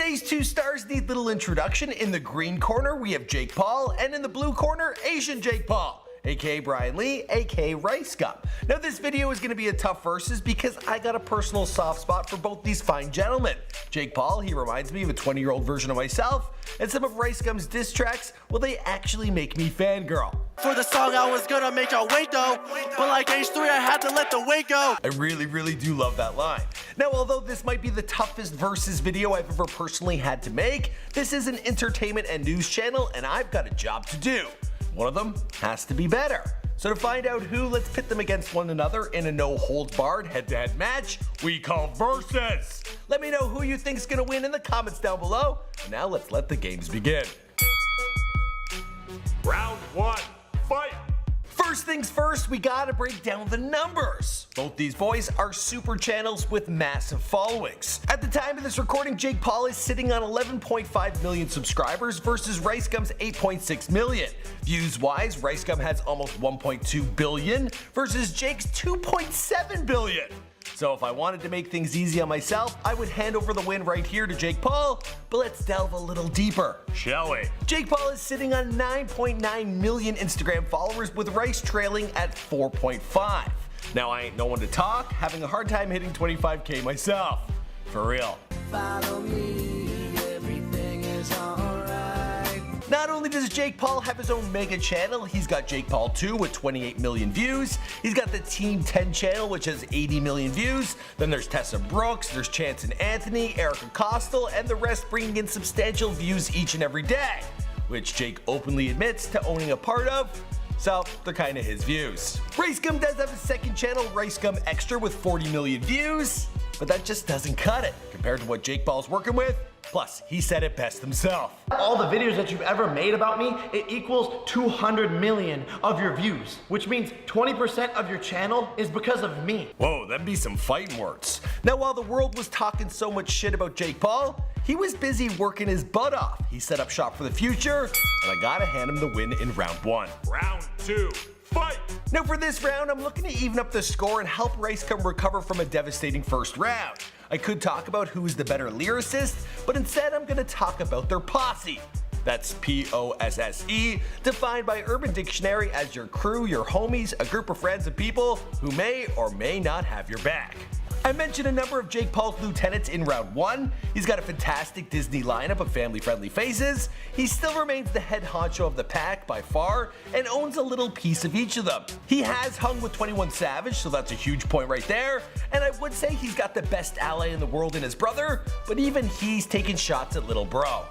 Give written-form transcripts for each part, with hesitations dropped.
Today's two stars need little introduction. In the green corner, we have Jake Paul, and in the blue corner, Asian Jake Paul, aka Brian Lee, aka Ricegum. Now this video is going to be a tough versus because I got a personal soft spot for both these fine gentlemen. Jake Paul, he reminds me of a 20-year-old version of myself, and some of Ricegum's diss tracks, well, they actually make me fangirl. For the song I was gonna make y'all wait though, but like H3 I had to let the weight go. I really do love that line. Now although this might be the toughest versus video I've ever personally had to make, this is an entertainment and news channel and I've got a job to do. One of them has to be better. So to find out who, let's pit them against one another in a no-holds-barred head-to-head match we call Versus. Let me know who you think's gonna win in the comments down below. And now let's let the games begin. Round one, fight! First things first, we gotta break down the numbers. Both these boys are super channels with massive followings. At the time of this recording, Jake Paul is sitting on 11.5 million subscribers versus Ricegum's 8.6 million. Views-wise, Ricegum has almost 1.2 billion versus Jake's 2.7 billion. So if I wanted to make things easy on myself, I would hand over the win right here to Jake Paul, but let's delve a little deeper, shall we? Jake Paul is sitting on 9.9 million Instagram followers with Rice trailing at 4.5. Now I ain't no one to talk, having a hard time hitting 25k myself. For real. Follow me, everything is alright. Not only does Jake Paul have his own mega channel, he's got Jake Paul 2 with 28 million views. He's got the Team 10 channel, which has 80 million views. Then there's Tessa Brooks, there's Chance and Anthony, Erica Costal, and the rest bringing in substantial views each and every day, which Jake openly admits to owning a part of. So they're kinda his views. Ricegum does have a second channel, Ricegum Extra, with 40 million views, but that just doesn't cut it compared to what Jake Paul's working with. Plus, he said it best himself. All the videos that you've ever made about me, it equals 200 million of your views, which means 20% of your channel is because of me. Whoa, that'd be some fighting words. Now, while the world was talking so much shit about Jake Paul, he was busy working his butt off. He set up shop for the future, and I gotta hand him the win in round one. Round two, fight! Now for this round, I'm looking to even up the score and help Ricegum recover from a devastating first round. I could talk about who's the better lyricist, but instead I'm gonna talk about their posse. That's P-O-S-S-E, defined by Urban Dictionary as your crew, your homies, a group of friends and people who may or may not have your back. I mentioned a number of Jake Paul's lieutenants in round one. He's got a fantastic Disney lineup of family-friendly faces. He still remains the head honcho of the pack by far and owns a little piece of each of them. He has hung with 21 Savage, so that's a huge point right there. And I would say he's got the best ally in the world in his brother, but even he's taking shots at little bro.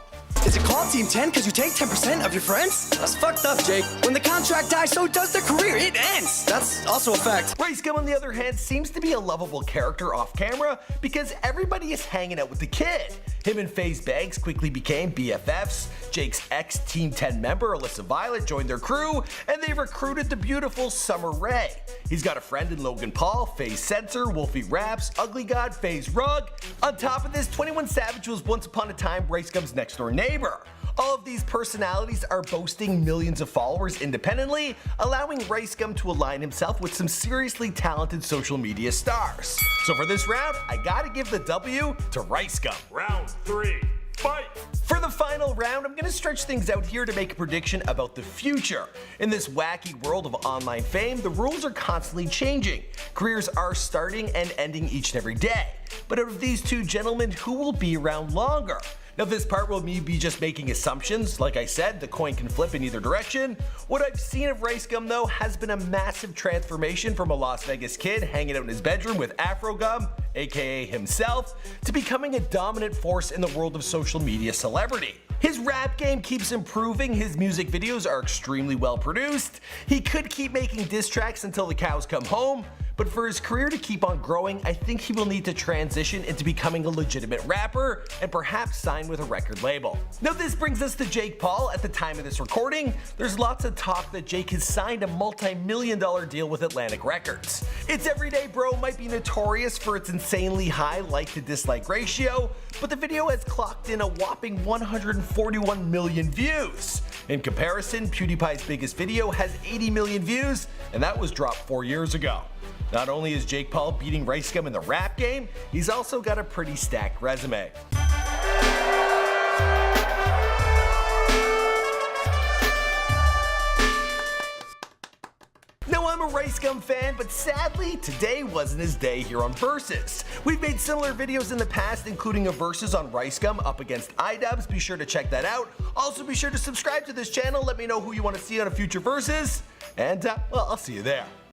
Is it called Team 10 because you take 10% of your friends? That's fucked up, Jake. When the contract dies, so does their career. It ends. That's also a fact. Ricegum, on the other hand, seems to be a lovable character off camera because everybody is hanging out with the kid. Him and FaZe Banks quickly became BFFs. Jake's ex-Team 10 member, Alyssa Violet, joined their crew, and they recruited the beautiful Summer Rae. He's got a friend in Logan Paul, FaZe Censor, Wolfie Raps, Ugly God, FaZe Rug. On top of this, 21 Savage was once upon a time Ricegum's next door neighbor. All of these personalities are boasting millions of followers independently, allowing Ricegum to align himself with some seriously talented social media stars. So for this round, I gotta give the W to Ricegum. Round three, fight! For the final round, I'm gonna stretch things out here to make a prediction about the future. In this wacky world of online fame, the rules are constantly changing. Careers are starting and ending each and every day. But out of these two gentlemen, who will be around longer? Now this part will me be just making assumptions. Like I said, the coin can flip in either direction. What I've seen of Ricegum though has been a massive transformation from a Las Vegas kid hanging out in his bedroom with Afro Gum, aka himself, to becoming a dominant force in the world of social media celebrity. His rap game keeps improving, his music videos are extremely well produced. He could keep making diss tracks until the cows come home, but for his career to keep on growing, I think he will need to transition into becoming a legitimate rapper and perhaps sign with a record label. Now this brings us to Jake Paul. At the time of this recording, there's lots of talk that Jake has signed a multi-million-dollar deal with Atlantic Records. Its Everyday Bro might be notorious for its insanely high like to dislike ratio, but the video has clocked in a whopping 141 million views. In comparison, PewDiePie's biggest video has 80 million views, and that was dropped 4 years ago. Not only is Jake Paul beating Ricegum in the rap game, he's also got a pretty stacked resume. Now I'm a Ricegum fan, but sadly today wasn't his day here on Versus. We've made similar videos in the past, including a Versus on Ricegum up against iDubbbz. Be sure to check that out. Also be sure to subscribe to this channel. Let me know who you want to see on a future Versus, and well, I'll see you there.